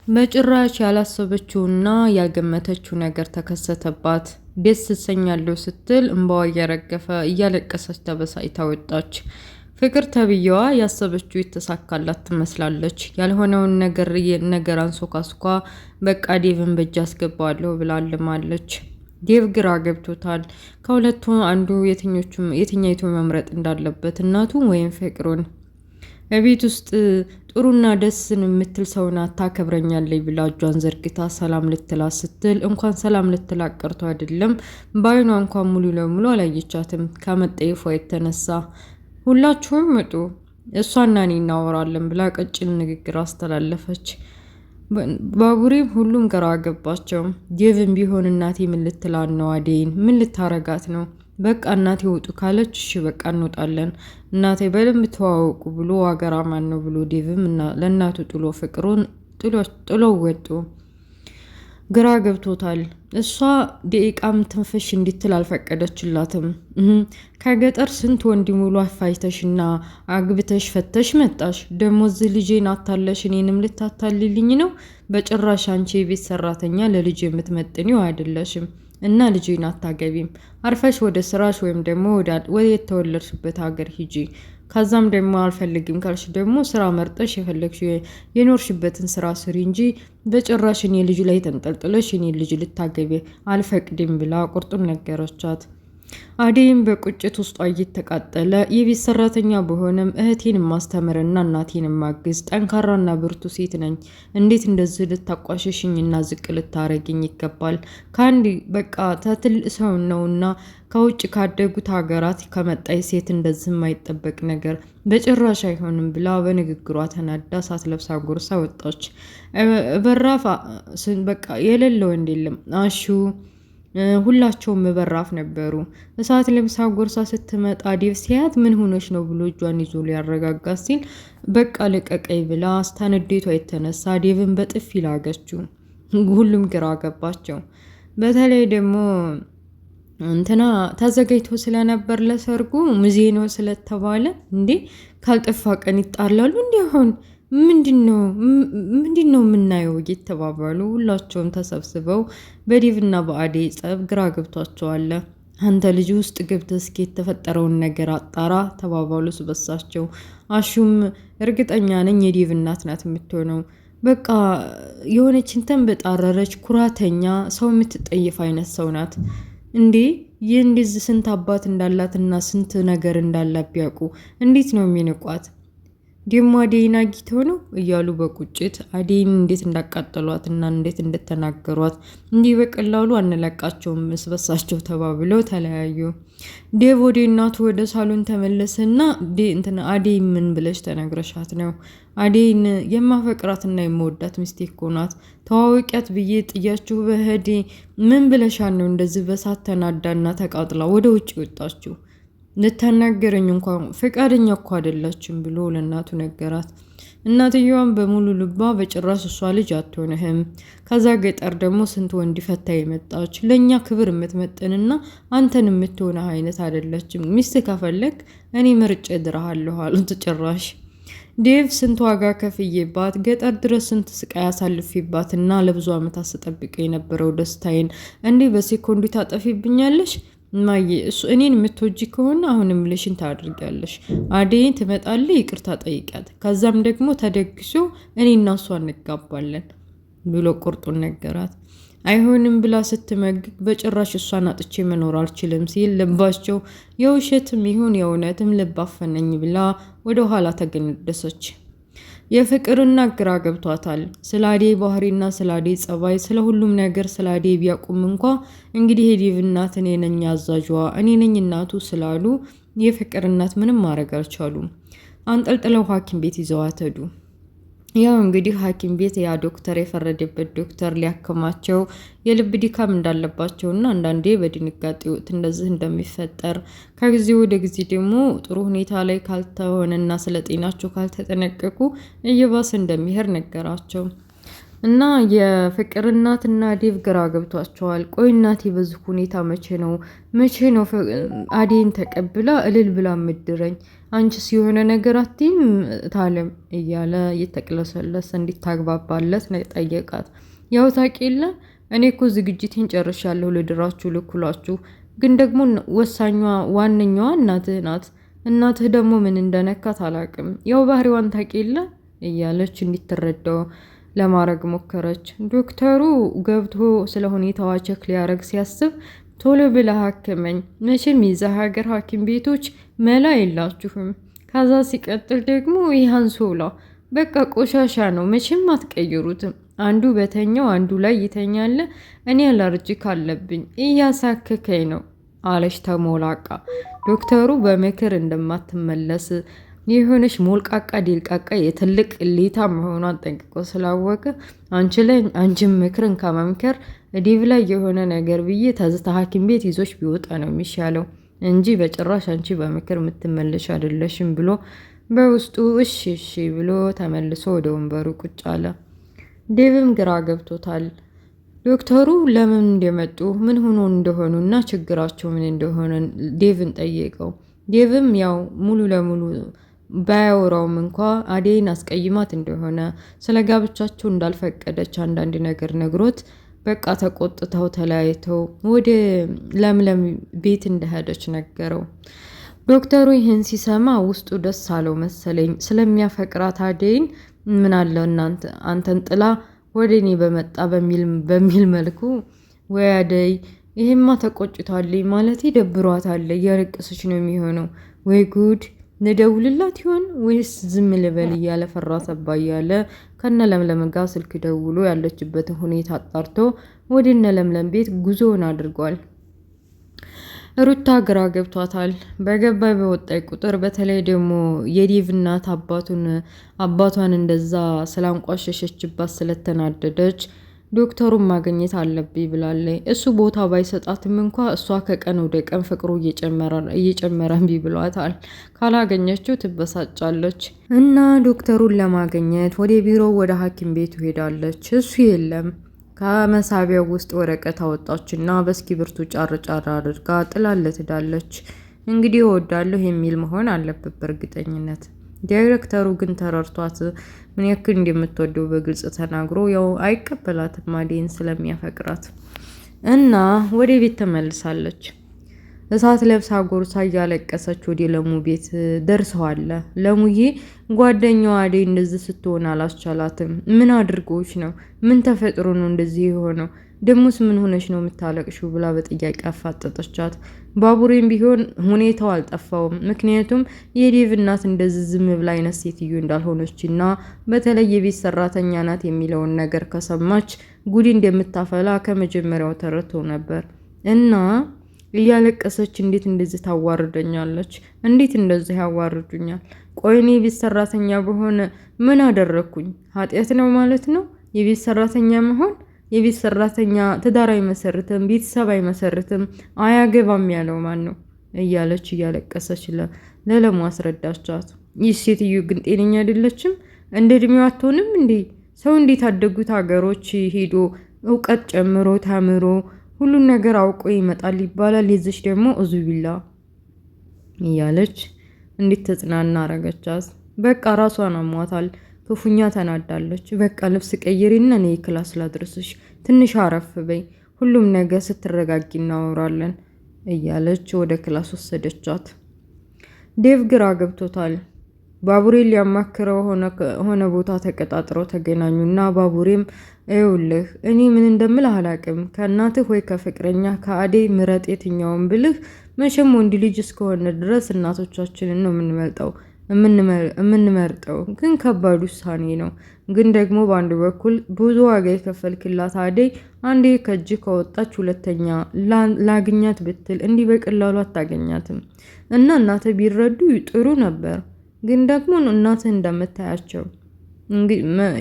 በጭራሽ ያላሰበችውና ያልገመተችው ነገር ተከሰተባት። ደስ እሰኛለሁ ስትል እንባዋ እየረገፈ እያለቀሰች ተበሳጭታ ወጣች። ፍቅር ተብዬዋ ያሰበችው የተሳካላት ትመስላለች። ያልሆነውን ነገር አንሶካስኳ በቃ ዴቭን በእጅ አስገባዋለሁ ብላ አልማለች። ዴቭ ግራ ገብቶታል። ከሁለቱ አንዱ የትኛይቱ መምረጥ እንዳለበት እናቱ ወይም ፍቅሩን። በቤት ውስጥ ጥሩና ደስን የምትል ሰው ናት። ታከብረኛለች ብላ እጇን ዘርግታ ሰላም ልትላት ስትል እንኳን ሰላም ልትላት ቀርቶ አይደለም በዓይኗ እንኳን ሙሉ ለሙሉ አላየቻትም። ከመጠየፏ የተነሳ ሁላችሁም ምጡ፣ እሷና እኔ እናወራለን ብላ ቀጭን ንግግር አስተላለፈች። ባቡሬም ሁሉም ግራ ገባቸው። ዴቭም ቢሆን እናቴ ምን ልትላት ነው? አደይን ምን ልታረጋት ነው? በቃ እናቴ ውጡ ካለች እሺ በቃ እንወጣለን፣ እናቴ በደንብ ተዋወቁ ብሎ ዋገራማን ነው ብሎ ዴቭም ለእናቱ ጥሎ ፍቅሩን ጥሎ ወጡ። ግራ ገብቶታል። እሷ ደቂቃም ትንፍሽ እንዲትል አልፈቀደችላትም። ከገጠር ስንት ወንድ ሙሉ አፋይተሽና አግብተሽ ፈተሽ መጣሽ። ደግሞ እዚህ ልጄን አታለሽ እኔንም ልታታልልኝ ነው? በጭራሽ አንቺ የቤት ሰራተኛ ለልጅ የምትመጥኒው አይደለሽም እና ልጄን አታገቢም። አርፈሽ ወደ ስራሽ ወይም ደግሞ ወደ የተወለድሽበት ሀገር ሂጂ። ከዛም ደግሞ አልፈልግም ካልሽ ደግሞ ስራ መርጠሽ የፈለግሽ የኖርሽበትን ስራ ስሪ እንጂ በጭራሽ እኔ ልጅ ላይ ተንጠልጥለሽ እኔ ልጅ ልታገቢ አልፈቅድም ብላ ቁርጡን ነገረቻት። አደይም በቁጭት ውስጧ እየተቃጠለ የቤት ሰራተኛ በሆነም እህቴን ማስተምርና እናቴን ማግዝ ጠንካራና ብርቱ ሴት ነኝ። እንዴት እንደዚህ ልታቋሸሽኝና ዝቅ ልታረግኝ ይገባል? ከአንድ በቃ ትልቅ ሰው ነውና ከውጭ ካደጉት ሀገራት ከመጣይ ሴት እንደዚህ የማይጠበቅ ነገር በጭራሽ አይሆንም ብላ በንግግሯ ተናዳ ሳትለብሳ ጎርሳ ወጣች። በራፍ በቃ የሌለ ወንድ የለም። አሹ ሁላቸውም በራፍ ነበሩ። እሳት ለብሳ ጎርሳ ስትመጣ ዴቭ ሲያት ምን ሆነሽ ነው ብሎ እጇን ይዞ ሊያረጋጋት ሲል በቃ ልቀቀኝ ብላ አስታነዴቷ የተነሳ ዴቭን በጥፊ ላገችው። ሁሉም ግራ ገባቸው። በተለይ ደግሞ እንትና ተዘጋጅቶ ስለነበር ለሰርጉ ሙዜ ነው ስለተባለ እንዴ ካልጠፋ ቀን ይጣላሉ እንዲሆን ምንድነው የምናየው እየተባባሉ ሁላቸውም ተሰብስበው በዴቭና በአደይ ጸብ ግራ ገብቷቸዋል። አንተ ልጅ ውስጥ ገብተህ እስኪ የተፈጠረውን ነገር አጣራ ተባባሉ ስበሳቸው። አሹም እርግጠኛ ነኝ የዴቭ እናት ናት የምትሆነው። በቃ የሆነች እንትን በጣረረች ኩራተኛ ሰው የምትጠይፍ አይነት ሰው ናት። እንዴ ይህ እንደዚህ ስንት አባት እንዳላትና ስንት ነገር እንዳላት ቢያውቁ እንዴት ነው የሚንቋት? ደግሞ አደይን አግኝተው ነው እያሉ በቁጭት አደይን እንዴት እንዳቃጠሏትና እንዴት እንደተናገሯት እንዲህ በቀላሉ አንለቃቸውም መስበሳቸው ተባብለው ተለያዩ። ዴቭ ወደ እናቱ ወደ ሳሎን ተመለሰና አደይ ምን ብለሽ ተነግረሻት ነው? አደይን የማፈቅራትና የምወዳት ሚስቴ እኮ ናት። ተዋወቂያት ብዬ ጥያችሁ በህዴ ምን ብለሻት ነው እንደዚህ በሳት ተናዳና ተቃጥላ ወደ ውጭ ወጣችሁ? ልታናገረኝ እንኳን ፈቃደኛ እኮ አይደላችም ብሎ ለእናቱ ነገራት። እናትየዋን በሙሉ ልባ በጭራሽ እሷ ልጅ አትሆንህም፣ ከዛ ገጠር ደግሞ ስንት ወንድ ፈታ የመጣች ለእኛ ክብር የምትመጥንና አንተን የምትሆነ አይነት አይደለችም። ሚስት ከፈለግ እኔ መርጬ ድረሃለሁ አሉት። ጭራሽ ዴቭ ስንት ዋጋ ከፍዬባት ገጠር ድረስ ስንት ስቃይ አሳልፊባትና ለብዙ ዓመታት ስጠብቅ የነበረው ደስታዬን እንዲህ በሴኮንዱ ታጠፊብኛለሽ? ማየ እሱ እኔን የምትወጂ ከሆነ አሁንም ልሽን ታድርጋለሽ። አደይን ትመጣለች፣ ይቅርታ ጠይቃት፣ ከዛም ደግሞ ተደግሶ እኔና እሷ እንጋባለን ብሎ ቁርጡን ነገራት። አይሆንም ብላ ስትመግግ በጭራሽ እሷን አጥቼ መኖር አልችልም ሲል ልባቸው የውሸትም ይሁን የእውነትም ልብ አፈነኝ ብላ ወደ ኋላ ተገነደሰች። የፍቅርና ግራ ገብቷታል። ስለ አደይ ባህሪና ስለ አደይ ጸባይ፣ ስለ ሁሉም ነገር ስለ አደይ ቢያውቁም እንኳ እንግዲህ የዴቭ እናት እኔ ነኝ አዛዧ እኔ ነኝ እናቱ ስላሉ የፍቅር እናት ምንም ማድረግ አልቻሉም። አንጠልጥለው ሐኪም ቤት ይዘዋት ሄዱ። ያው እንግዲህ ሐኪም ቤት ያ ዶክተር የፈረደበት ዶክተር ሊያከማቸው የልብ ድካም እንዳለባቸውና አንዳንዴ በድንጋጤ ወቅት እንደዚህ እንደሚፈጠር ከጊዜ ወደ ጊዜ ደግሞ ጥሩ ሁኔታ ላይ ካልተሆነና ስለ ጤናቸው ካልተጠነቀቁ እየባሰ እንደሚሄድ ነገራቸው። እና የፍቅር እናትና ዴቭ ግራ ገብቷቸዋል። ቆይ እናቴ በዚህ ሁኔታ መቼ ነው አዴን ተቀብላ እልል ብላ ምድረኝ? አንቺስ የሆነ ነገር አትይም ታለም እያለ እየተቅለሰለሰ እንዲታግባባለት ነው ጠየቃት። ያው ታውቂ የለ እኔ እኮ ዝግጅቴን ጨርሻለሁ፣ ልድራችሁ ልኩላችሁ፣ ግን ደግሞ ዋነኛዋ እናትህ ናት። እናትህ ደግሞ ምን እንደነካት አላውቅም። ያው ባህሪዋን ታውቂ የለ እያለች እንዲትረዳው ለማድረግ ሞከረች። ዶክተሩ ገብቶ ስለ ሁኔታዋ ቸክ ሊያደርግ ሲያስብ ቶሎ ብለህ አክመኝ፣ መቼም የዛ ሀገር ሐኪም ቤቶች መላ የላችሁም። ከዛ ሲቀጥል ደግሞ ይህ አንሶላ በቃ ቆሻሻ ነው፣ መቼም አትቀይሩትም። አንዱ በተኛው አንዱ ላይ ይተኛለ። እኔ አለርጂክ አለብኝ፣ እያሳከከኝ ነው አለች ተሞላቃ። ዶክተሩ በምክር እንደማትመለስ የሆነች ሞልቃቃ ዴልቃቃ የትልቅ ሌታ መሆኗን ጠንቅቆ ስላወቀ አንቺን ምክርን ከመምከር ዴቭ ላይ የሆነ ነገር ብዬ ተዝታ ሐኪም ቤት ይዞች ቢወጣ ነው የሚሻለው እንጂ በጭራሽ አንቺ በምክር የምትመለሽ አይደለሽም ብሎ በውስጡ እሺ ብሎ ተመልሶ ወደ ወንበሩ ቁጭ አለ። ዴቭም ግራ ገብቶታል። ዶክተሩ ለምን እንደመጡ ምን ሆኖ እንደሆኑ እና ችግራቸው ምን እንደሆነ ዴቭን ጠየቀው። ዴቭም ያው ሙሉ ለሙሉ ባያወራውም እንኳ አዴይን አስቀይማት እንደሆነ ስለ ጋብቻቸው እንዳልፈቀደች አንዳንድ ነገር ነግሮት በቃ ተቆጥተው ተለያይተው ወደ ለምለም ቤት እንደሄደች ነገረው። ዶክተሩ ይህን ሲሰማ ውስጡ ደስ አለው መሰለኝ። ስለሚያፈቅራት አዴይን ምን አለ አንተን ጥላ ወደ እኔ በመጣ በሚል መልኩ ወይ አደይ ይሄማ ተቆጭታለኝ ማለት ደብሯታል፣ እያለቀሰች ነው የሚሆነው። ወይ ጉድ ልደውልላት ይሆን ወይስ ዝም ልበል እያለ ፈራ ተባ እያለ ከነ ለምለም ጋር ስልክ ደውሎ ያለችበትን ሁኔታ አጣርቶ ወደ እነ ለምለም ቤት ጉዞውን አድርጓል። ሩታ ግራ ገብቷታል። በገባይ በወጣይ ቁጥር በተለይ ደግሞ የዴቭ እናት አባቷን እንደዛ ስላንቋሸሸችባት ስለተናደደች ዶክተሩን ማግኘት አለብኝ ብላለች። እሱ ቦታ ባይሰጣትም እንኳ እሷ ከቀን ወደ ቀን ፍቅሩ እየጨመረ እምቢ ብሏታል። ካላገኘችው ትበሳጫለች እና ዶክተሩን ለማግኘት ወደ ቢሮው ወደ ሐኪም ቤቱ ሄዳለች። እሱ የለም። ከመሳቢያው ውስጥ ወረቀት አወጣችና በእስክሪብቶ ጫር አድርጋ ጥላለት ሄዳለች። እንግዲህ እወዳለሁ የሚል መሆን አለበት በእርግጠኝነት። ዳይሬክተሩ ግን ተረርቷት ምን ያክል እንደምትወደው በግልጽ ተናግሮ ያው አይቀበላትም አዴን ስለሚያፈቅራት እና ወደ ቤት ተመልሳለች። እሳት ለብሳ ጎርሳ እያለቀሰች ወደ ለሙ ቤት ደርሰዋል። ለሙዬ ጓደኛዋ አደይ እንደዚህ ስትሆን አላስቻላትም። ምን አድርጎች ነው? ምን ተፈጥሮ ነው እንደዚህ የሆነው? ደሞስ ምን ሆነሽ ነው የምታለቅሽው? ብላ በጥያቄ አፋጠጠቻት። ባቡሬም ቢሆን ሁኔታው አልጠፋውም። ምክንያቱም የዴቭ እናት እንደዚህ ዝም ብላ አይነት ሴትዮ እንዳልሆነች እና በተለይ የቤት ሰራተኛ ናት የሚለውን ነገር ከሰማች ጉዲ እንደምታፈላ ከመጀመሪያው ተረድቶ ነበር እና እያለቀሰች እንዴት እንደዚህ ታዋርደኛለች? እንዴት እንደዚህ ያዋርዱኛል? ቆይ እኔ የቤት ሰራተኛ በሆነ ምን አደረኩኝ? ኃጢአት ነው ማለት ነው የቤት ሰራተኛ መሆን? የቤት ሰራተኛ ትዳር አይመሰርትም፣ ቤተሰብ አይመሰርትም፣ አያገባም ያለው ማን ነው? እያለች እያለቀሰች ለለሙ አስረዳቻት። ይህ ሴትዮ ግን ጤነኛ አይደለችም። እንደ እድሜዋ አትሆንም እንዴ? ሰው እንዴት አደጉት ሀገሮች ሄዶ እውቀት ጨምሮ ተምሮ ሁሉን ነገር አውቆ ይመጣል ይባላል። የዚች ደግሞ እዙቢላ እያለች እንዴት ተጽናና አረገቻት። በቃ ራሷን አሟታል። ክፉኛ ተናዳለች። በቃ ልብስ ቀይሪና ነይ ክላስ ላድርስሽ፣ ትንሽ አረፍ በይ፣ ሁሉም ነገር ስትረጋጊ እናወራለን እያለች ወደ ክላስ ወሰደቻት። ዴቭ ግራ ገብቶታል። ባቡሬ ሊያማክረው ሆነ ቦታ ተቀጣጥረው ተገናኙና ባቡሬም እውልህ እኔ ምን እንደምልህ አላቅም፣ ከእናትህ ወይ ከፍቅረኛ ከአዴይ ምረጥ የትኛውን ብልህ፣ መቼም ወንድ ልጅ እስከሆነ ድረስ እናቶቻችንን ነው የምንመርጠው፣ ግን ከባድ ውሳኔ ነው። ግን ደግሞ በአንድ በኩል ብዙ ዋጋ የከፈልክላት አዴይ አንዴ ከእጅ ከወጣች ሁለተኛ ላግኛት ብትል እንዲህ በቀላሉ አታገኛትም እና እናትህ ቢረዱ ጥሩ ነበር። ግን ደግሞ እናትህ እንደምታያቸው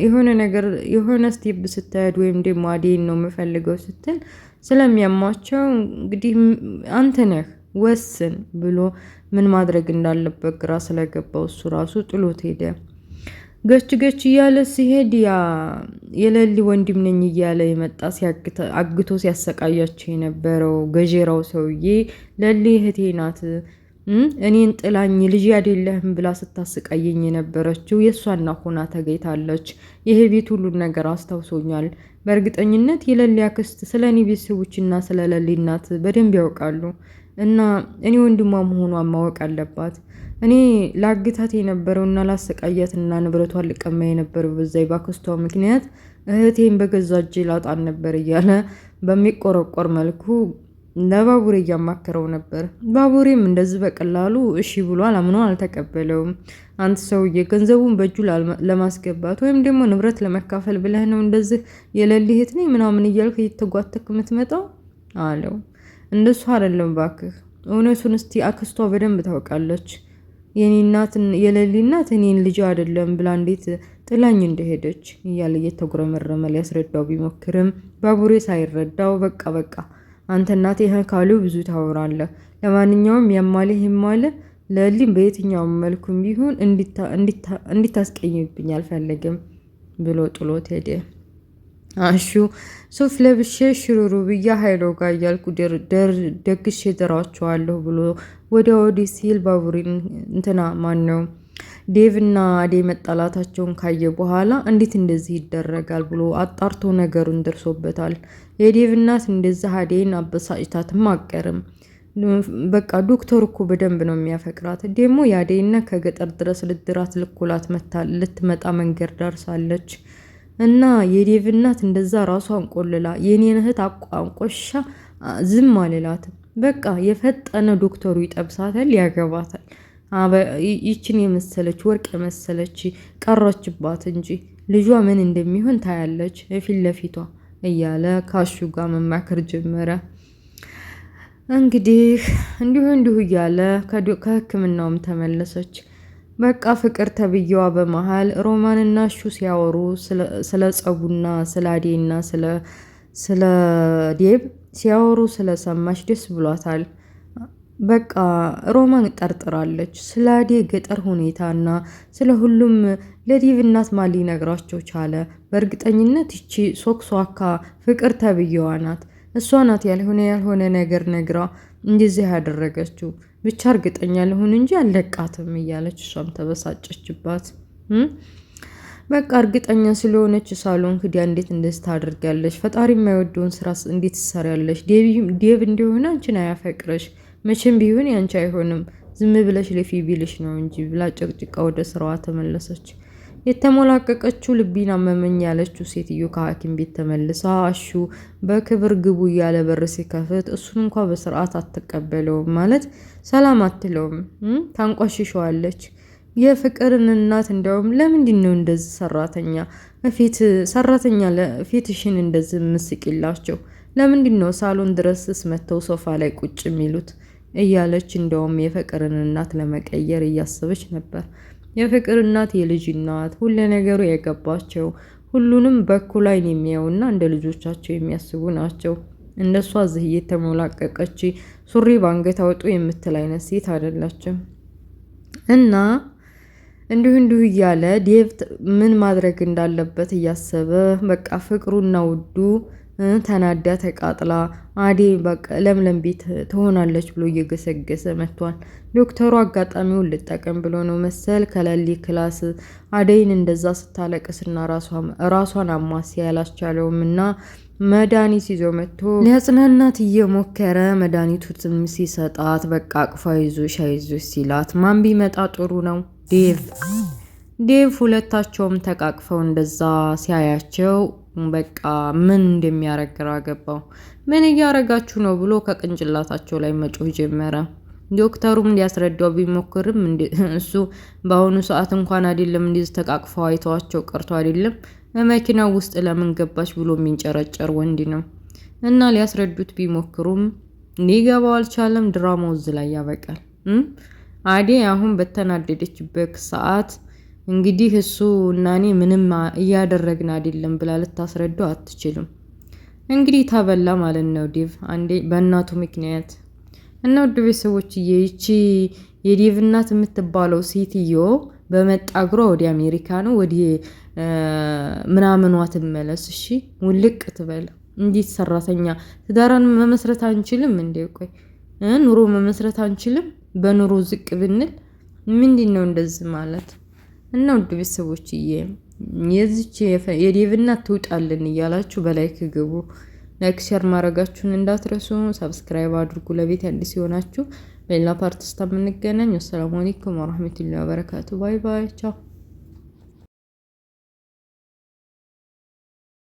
የሆነ ነገር የሆነ ስቴፕ ስትሄድ ወይም ደግሞ አዴይን ነው የምፈልገው ስትል ስለሚያማቸው እንግዲህ አንተ ነህ ወስን ብሎ ምን ማድረግ እንዳለበት ግራ ስለገባው እሱ ራሱ ጥሎት ሄደ። ገች ገች እያለ ሲሄድ ያ የሌሊ ወንድም ነኝ እያለ የመጣ አግቶ ሲያሰቃያቸው የነበረው ገጀራው ሰውዬ ሌሊ እህቴ ናት እኔን ጥላኝ ልጅ አይደለህም ብላ ስታስቃየኝ የነበረችው የሷና ሆና ተገኝታለች። ይሄ ቤት ሁሉን ነገር አስታውሶኛል። በእርግጠኝነት የሌሊ አክስት ስለ እኔ ቤተሰቦችና ስለ ሌሊ እናት በደንብ ያውቃሉ እና እኔ ወንድሟ መሆኗን ማወቅ አለባት። እኔ ላግታት የነበረውና ላሰቃያትና ንብረቷን ልቀማ የነበረው በዛይ ባክስቷ ምክንያት እህቴን በገዛ እጄ ላጣን ነበር እያለ በሚቆረቆር መልኩ ለባቡሬ እያማከረው ነበር። ባቡሬም እንደዚህ በቀላሉ እሺ ብሏል፣ አምኖ አልተቀበለውም። አንተ ሰውዬ ገንዘቡን በእጁ ለማስገባት ወይም ደግሞ ንብረት ለመካፈል ብለህ ነው እንደዚህ የሌሊ እህት ነኝ ምናምን እያልክ እየተጓተክ የምትመጣው አለው። እንደሱ አይደለም ባክህ፣ እውነቱን እስቲ አክስቷ በደንብ ታውቃለች። የኔ እናት የሌሊ እናት እኔን ልጅ አይደለም ብላ እንዴት ጥላኝ እንደሄደች እያለ እየተጉረመረመ ሊያስረዳው ቢሞክርም ባቡሬ ሳይረዳው በቃ አንተ እናቴ ካሉ ብዙ ታወራለህ። ለማንኛውም ያማለህ ይማለ ሌሊም በየትኛውም መልኩም ቢሆን እንዲታስቀይምብኝ አልፈልግም ብሎ ጥሎት ሄደ። አሹ ሱፍ ለብሼ ሽሩሩ ብያ ኃይሎ ጋር እያልኩ ደግሼ ድራቸዋለሁ ብሎ ወዲህ ሲል ባቡሬን ማን ነው ዴቭ እና አዴ መጣላታቸውን ካየ በኋላ እንዴት እንደዚህ ይደረጋል ብሎ አጣርቶ ነገሩን ደርሶበታል። የዴቭ እናት እንደዚህ አዴን አበሳጭታትም አቀርም። በቃ ዶክተር እኮ በደንብ ነው የሚያፈቅራት። ደግሞ የአዴና ከገጠር ድረስ ልድራት ልኩላት ልትመጣ መንገድ ደርሳለች እና የዴቭ እናት እንደዛ ራሷን ቆልላ የኔን እህት አቋንቆሻ ዝም አልላትም። በቃ የፈጠነ ዶክተሩ ይጠብሳታል፣ ያገባታል። ይችን የመሰለች ወርቅ የመሰለች ቀረችባት እንጂ ልጇ ምን እንደሚሆን ታያለች ፊት ለፊቷ እያለ ካሹ ጋር መማከር ጀመረ። እንግዲህ እንዲሁ እያለ ከሕክምናውም ተመለሰች። በቃ ፍቅር ተብዬዋ በመሃል ሮማንና እሹ ሲያወሩ ስለ ጸቡና ስለ አዴና ስለ ዴብ ሲያወሩ ስለሰማች ደስ ብሏታል። በቃ ሮማን ጠርጥራለች። ስለ አዴ ገጠር ሁኔታና ስለ ሁሉም ለዴቭ እናት ማን ሊነግራቸው ቻለ? በእርግጠኝነት ይቺ ሶክሷካ ፍቅር ተብዬዋ ናት። እሷ ናት ያልሆነ ነገር ነግራ እንደዚህ ያደረገችው። ብቻ እርግጠኛ ልሁን እንጂ አለቃትም እያለች እሷም ተበሳጨችባት። በቃ እርግጠኛ ስለሆነች ሳሎን ክዲያ እንዴት እንደዚህ ታደርጋለች? ፈጣሪ የማይወደውን ስራ እንዴት ትሰሪያለሽ? ዴቭ እንደሆነ አንቺን አያፈቅረሽ መቼም ቢሆን ያንቺ አይሆንም፣ ዝም ብለሽ ለፊ ቢልሽ ነው እንጂ ብላ ጨቅጭቃ ወደ ስራዋ ተመለሰች። የተሞላቀቀችው ልቢን አመመኝ ያለችው ሴትዮ ከሐኪም ቤት ተመልሳ አሹ በክብር ግቡ እያለ በር ሲከፍት እሱን እንኳ በስርዓት አትቀበለውም፣ ማለት ሰላም አትለውም፣ ታንቋሽሸዋለች። የፍቅርን እናት እንደውም ለምንድን ነው እንደዚህ ሰራተኛ ለፊትሽን እንደዚህ ምስቂላቸው? ለምንድን ነው ሳሎን ድረስስ መተው ሶፋ ላይ ቁጭ የሚሉት? እያለች እንደውም የፍቅርን እናት ለመቀየር እያሰበች ነበር። የፍቅር እናት የልጅ እናት ሁሉ ነገሩ የገባቸው ሁሉንም በኩል ዓይን የሚያዩና እንደ ልጆቻቸው የሚያስቡ ናቸው። እንደሷ እዚህ እየተሞላቀቀች ሱሪ ባንገት አውጡ የምትል አይነት ሴት አይደለችም። እና እንዲሁ እያለ ዴቭ ምን ማድረግ እንዳለበት እያሰበ በቃ ፍቅሩና ውዱ ተናዳ ተቃጥላ አዴ በቃ ለምለም ቤት ትሆናለች ብሎ እየገሰገሰ መጥቷል። ዶክተሩ አጋጣሚውን ልጠቀም ብሎ ነው መሰል ከሌሊ ክላስ አዴይን እንደዛ ስታለቅስና ራሷን አማሲ ያላስቻለውም እና መድኃኒት ይዞ መጥቶ ሊያጽናናት እየሞከረ መድኃኒቱን ሲሰጣት በቃ አቅፋ ይዞሽ ሲላት ማን ቢመጣ ጥሩ ነው? ዴቭ ሁለታቸውም ተቃቅፈው እንደዛ ሲያያቸው በቃ ምን እንደሚያረግ ግራ ገባው። ምን እያረጋችሁ ነው ብሎ ከቅንጭላታቸው ላይ መጮህ ጀመረ። ዶክተሩም ሊያስረዳው ቢሞክርም እሱ በአሁኑ ሰዓት እንኳን አይደለም እንደዚህ ተቃቅፈው አይተዋቸው ቀርቶ አይደለም መኪናው ውስጥ ለምን ገባች ብሎ የሚንጨረጨር ወንድ ነው እና ሊያስረዱት ቢሞክሩም ሊገባው አልቻለም። ድራማው እዚህ ላይ ያበቃል። አዴ አሁን በተናደደችበት ሰዓት እንግዲህ እሱ እና እኔ ምንም እያደረግን አይደለም ብላ ልታስረዳው አትችልም። እንግዲህ ታበላ ማለት ነው ዴቭ አንዴ በእናቱ ምክንያት። እና ውድ ቤተሰቦችዬ ይቺ የዴቭ እናት የምትባለው ሴትዮ በመጣ እግሯ ወደ አሜሪካ ነው ወደ ምናምኗ ትመለስ። እሺ ውልቅ ትበል። እንዴት ሰራተኛ ትዳራን መመስረት አንችልም እንዴ? ቆይ ኑሮ መመስረት አንችልም? በኑሮ ዝቅ ብንል ምንድነው እንደዚህ ማለት? እና ውድ ቤተሰቦችዬ የዚች የዴቭ እናት ትውጣልን እያላችሁ በላይክ ግቡ። ላይክ ሼር ማድረጋችሁን እንዳትረሱ። ሰብስክራይብ አድርጉ ለቤት አዲስ የሆናችሁ። በሌላ ፓርት እስከምንገናኝ ወሰላሙ አለይኩም ወራህመቱላሂ ወበረካቱ። ባይ ባይ ቻው።